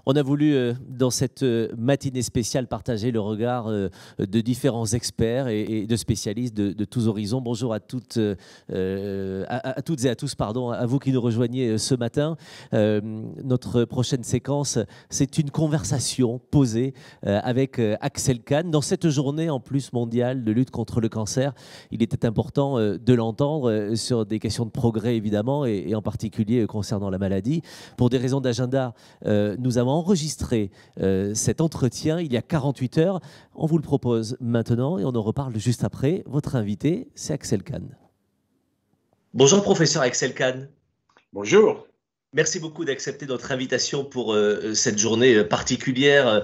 On a voulu, dans cette matinée spéciale, partager le regard de différents experts et de spécialistes de tous horizons. Bonjour à toutes, à toutes et à tous, pardon, à vous qui nous rejoignez ce matin. Notre prochaine séquence, c'est une conversation posée avec Axel Kahn. Dans cette journée en plus mondiale de lutte contre le cancer, il était important de l'entendre sur des questions de progrès évidemment et en particulier concernant la maladie. Pour des raisons d'agenda, nous avons enregistré cet entretien il y a 48 heures. On vous le propose maintenant et on en reparle juste après. Votre invité, c'est Axel Kahn. Bonjour professeur Axel Kahn. Bonjour. Merci beaucoup d'accepter notre invitation pour cette journée particulière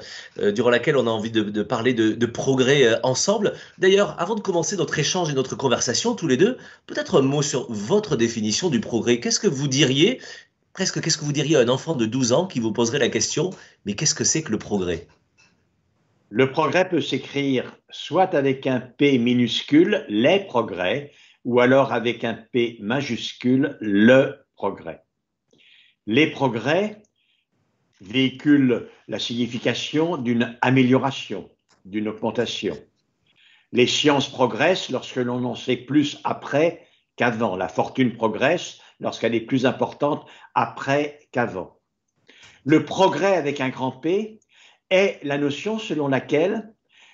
durant laquelle on a envie de parler de progrès ensemble. D'ailleurs, avant de commencer notre échange et notre conversation tous les deux, peut-être un mot sur votre définition du progrès. Qu'est-ce que vous diriez, presque qu'est-ce que vous diriez à un enfant de 12 ans qui vous poserait la question, mais qu'est-ce que c'est que le progrès? Le progrès peut s'écrire soit avec un P minuscule, les progrès, ou alors avec un P majuscule, le progrès. Les progrès véhiculent la signification d'une amélioration, d'une augmentation. Les sciences progressent lorsque l'on en sait plus après qu'avant. La fortune progresse lorsqu'elle est plus importante après qu'avant. Le progrès avec un grand P est la notion selon laquelle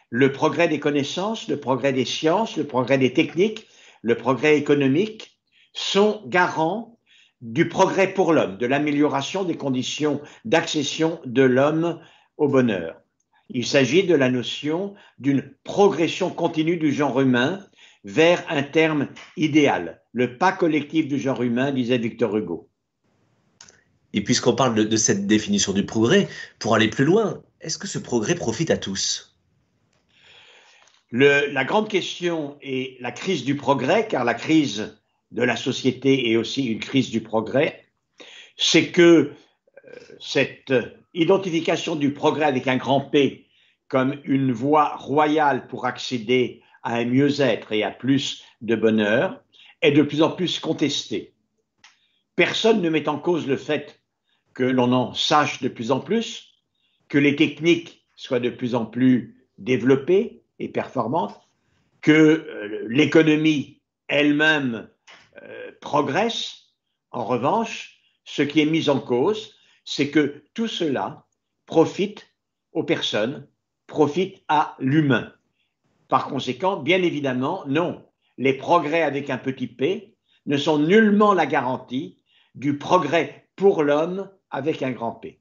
le progrès des connaissances, le progrès des sciences, le progrès des techniques, le progrès économique sont garants du progrès pour l'homme, de l'amélioration des conditions d'accession de l'homme au bonheur. Il s'agit de la notion d'une progression continue du genre humain vers un terme idéal, le pas collectif du genre humain, disait Victor Hugo. Et puisqu'on parle de cette définition du progrès, pour aller plus loin, est-ce que ce progrès profite à tous? La grande question est la crise du progrès, car la crise de la société est aussi une crise du progrès, c'est que cette identification du progrès avec un grand P comme une voie royale pour accéder à un mieux-être et à plus de bonheur est de plus en plus contestée. Personne ne met en cause le fait que l'on en sache de plus en plus, que les techniques soient de plus en plus développées et performantes, que l'économie elle-même progresse. En revanche, ce qui est mis en cause, c'est que tout cela profite aux personnes, profite à l'humain. Par conséquent, bien évidemment, non, les progrès avec un petit p ne sont nullement la garantie du progrès pour l'homme avec un grand P.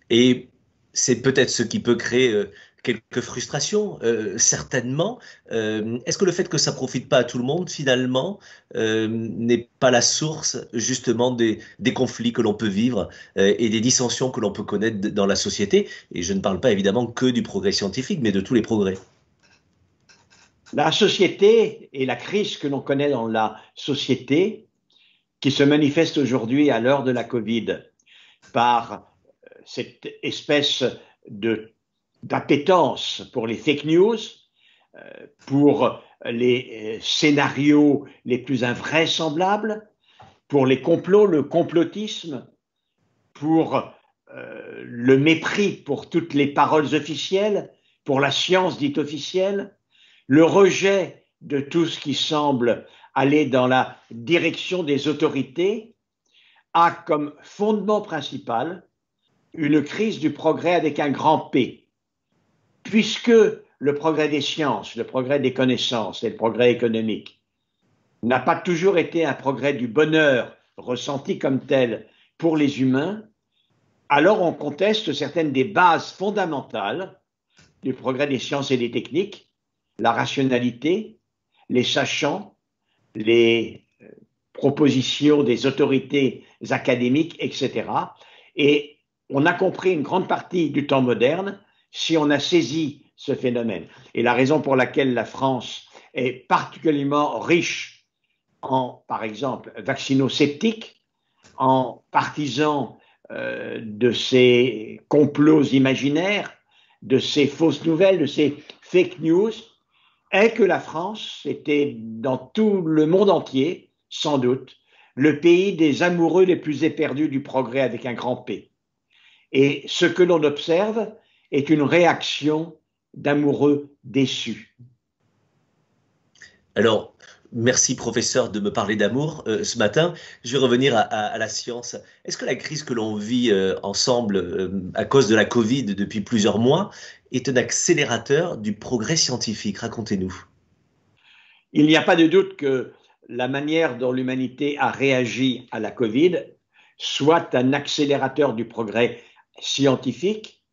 Et c'est peut-être ce qui peut créer quelques frustrations, certainement. Est-ce que le fait que ça profite pas à tout le monde, finalement, n'est pas la source justement des conflits que l'on peut vivre et des dissensions que l'on peut connaître dans la société? Et je ne parle pas évidemment que du progrès scientifique, mais de tous les progrès. La société et la crise que l'on connaît dans la société, qui se manifeste aujourd'hui à l'heure de la Covid par cette espèce d'appétence pour les fake news, pour les scénarios les plus invraisemblables, pour les complots, le complotisme, pour le mépris pour toutes les paroles officielles, pour la science dite officielle, le rejet de tout ce qui semble aller dans la direction des autorités, a comme fondement principal une crise du progrès avec un grand P, puisque le progrès des sciences, le progrès des connaissances et le progrès économique n'a pas toujours été un progrès du bonheur ressenti comme tel pour les humains, alors on conteste certaines des bases fondamentales du progrès des sciences et des techniques, la rationalité, les sachants, les propositions des autorités académiques, etc. Et on a compris une grande partie du temps moderne si on a saisi ce phénomène. Et la raison pour laquelle la France est particulièrement riche en, par exemple, vaccinosceptiques, en partisans de ces complots imaginaires, de ces fausses nouvelles, de ces fake news, est que la France était dans tout le monde entier, sans doute, le pays des amoureux les plus éperdus du progrès avec un grand P. Et ce que l'on observe est une réaction d'amoureux déçus. Alors, merci professeur de me parler d'amour ce matin. Je vais revenir à la science. Est-ce que la crise que l'on vit ensemble à cause de la Covid depuis plusieurs mois est un accélérateur du progrès scientifique? Racontez-nous. Il n'y a pas de doute que la manière dont l'humanité a réagi à la Covid soit un accélérateur du progrès scientifique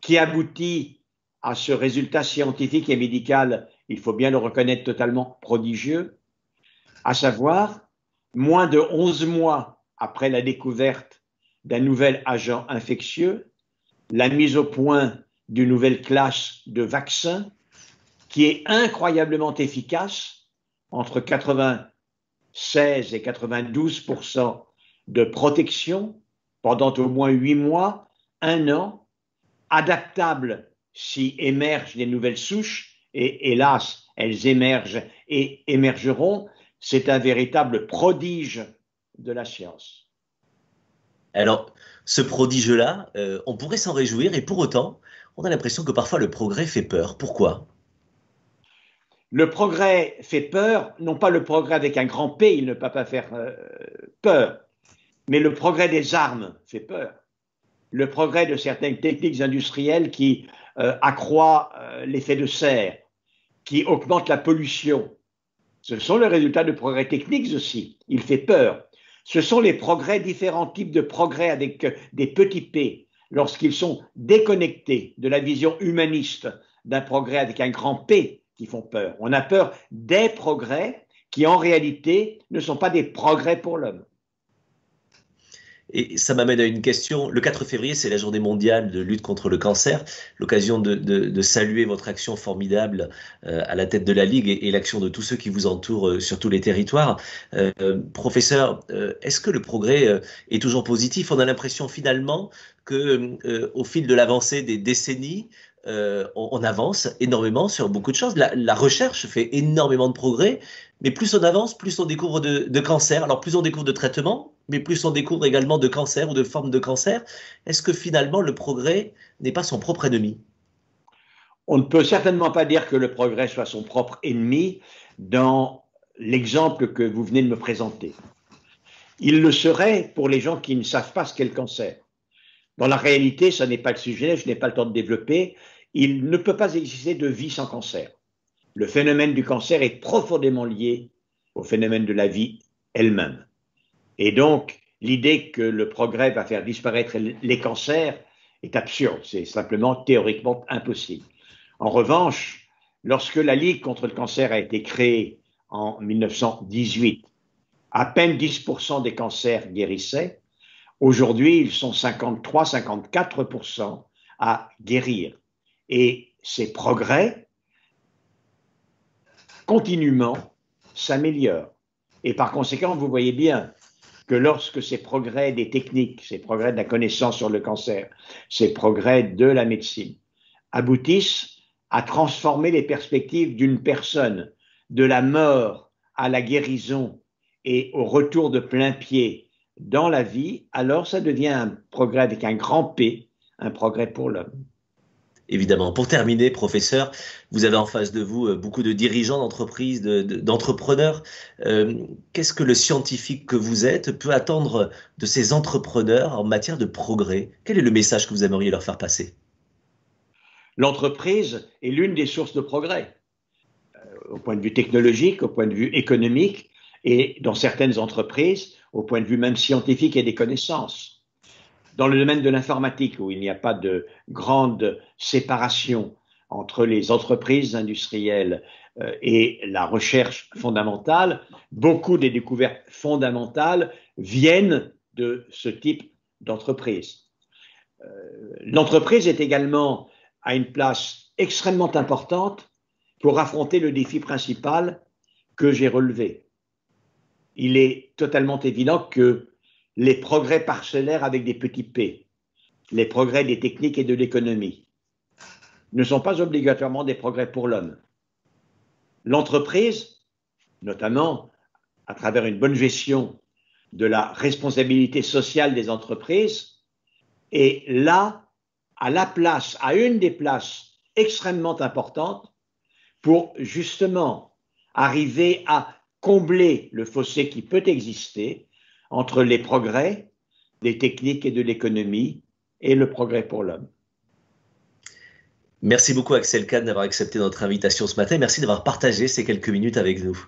qui aboutit à ce résultat scientifique et médical, il faut bien le reconnaître, totalement prodigieux, à savoir, moins de 11 mois après la découverte d'un nouvel agent infectieux, la mise au point d'une nouvelle classe de vaccins qui est incroyablement efficace, entre 96 et 92% de protection pendant au moins 8 mois, 1 an, adaptable si émergent des nouvelles souches, et hélas, elles émergent et émergeront. C'est un véritable prodige de la science. Alors, ce prodige-là, on pourrait s'en réjouir et pour autant, on a l'impression que parfois le progrès fait peur. Pourquoi? Le progrès fait peur, non pas le progrès avec un grand P, il ne peut pas faire peur, mais le progrès des armes fait peur. Le progrès de certaines techniques industrielles qui accroît l'effet de serre, qui augmente la pollution. Ce sont les résultats de progrès techniques aussi. Il fait peur. Ce sont les progrès, différents types de progrès avec des petits p, lorsqu'ils sont déconnectés de la vision humaniste d'un progrès avec un grand P, qui font peur. On a peur des progrès qui, en réalité, ne sont pas des progrès pour l'homme. Et ça m'amène à une question. Le 4 février, c'est la journée mondiale de lutte contre le cancer. L'occasion de saluer votre action formidable à la tête de la Ligue et l'action de tous ceux qui vous entourent sur tous les territoires. Professeur, est-ce que le progrès est toujours positif? On a l'impression finalement que au fil de l'avancée des décennies, on avance énormément sur beaucoup de choses. La recherche fait énormément de progrès, mais plus on avance, plus on découvre de cancers. Alors plus on découvre de traitements, mais plus on découvre également de cancers ou de formes de cancer. Est-ce que finalement le progrès n'est pas son propre ennemi? On ne peut certainement pas dire que le progrès soit son propre ennemi dans l'exemple que vous venez de me présenter. Il le serait pour les gens qui ne savent pas ce qu'est le cancer. Dans la réalité, ce n'est pas le sujet, je n'ai pas le temps de développer. Il ne peut pas exister de vie sans cancer. Le phénomène du cancer est profondément lié au phénomène de la vie elle-même. Et donc, l'idée que le progrès va faire disparaître les cancers est absurde, c'est simplement théoriquement impossible. En revanche, lorsque la Ligue contre le cancer a été créée en 1918, à peine 10% des cancers guérissaient. Aujourd'hui, ils sont 53-54% à guérir. Et ces progrès, continuellement, s'améliorent. Et par conséquent, vous voyez bien que lorsque ces progrès des techniques, ces progrès de la connaissance sur le cancer, ces progrès de la médecine aboutissent à transformer les perspectives d'une personne de la mort à la guérison et au retour de plein pied dans la vie, alors ça devient un progrès avec un grand P, un progrès pour l'homme. Évidemment. Pour terminer, professeur, vous avez en face de vous beaucoup de dirigeants d'entreprises, d'entrepreneurs. Qu'est-ce que le scientifique que vous êtes peut attendre de ces entrepreneurs en matière de progrès? Quel est le message que vous aimeriez leur faire passer? L'entreprise est l'une des sources de progrès, au point de vue technologique, au point de vue économique, et dans certaines entreprises, au point de vue même scientifique et des connaissances. Dans le domaine de l'informatique, où il n'y a pas de grande séparation entre les entreprises industrielles et la recherche fondamentale, beaucoup des découvertes fondamentales viennent de ce type d'entreprise. L'entreprise est également à une place extrêmement importante pour affronter le défi principal que j'ai relevé. Il est totalement évident que les progrès parcellaires avec des petits p, les progrès des techniques et de l'économie, ne sont pas obligatoirement des progrès pour l'homme. L'entreprise, notamment à travers une bonne gestion de la responsabilité sociale des entreprises, est là, à une des places extrêmement importantes pour justement arriver à combler le fossé qui peut exister entre les progrès des techniques et de l'économie et le progrès pour l'homme. Merci beaucoup Axel Kahn d'avoir accepté notre invitation ce matin. Merci d'avoir partagé ces quelques minutes avec nous.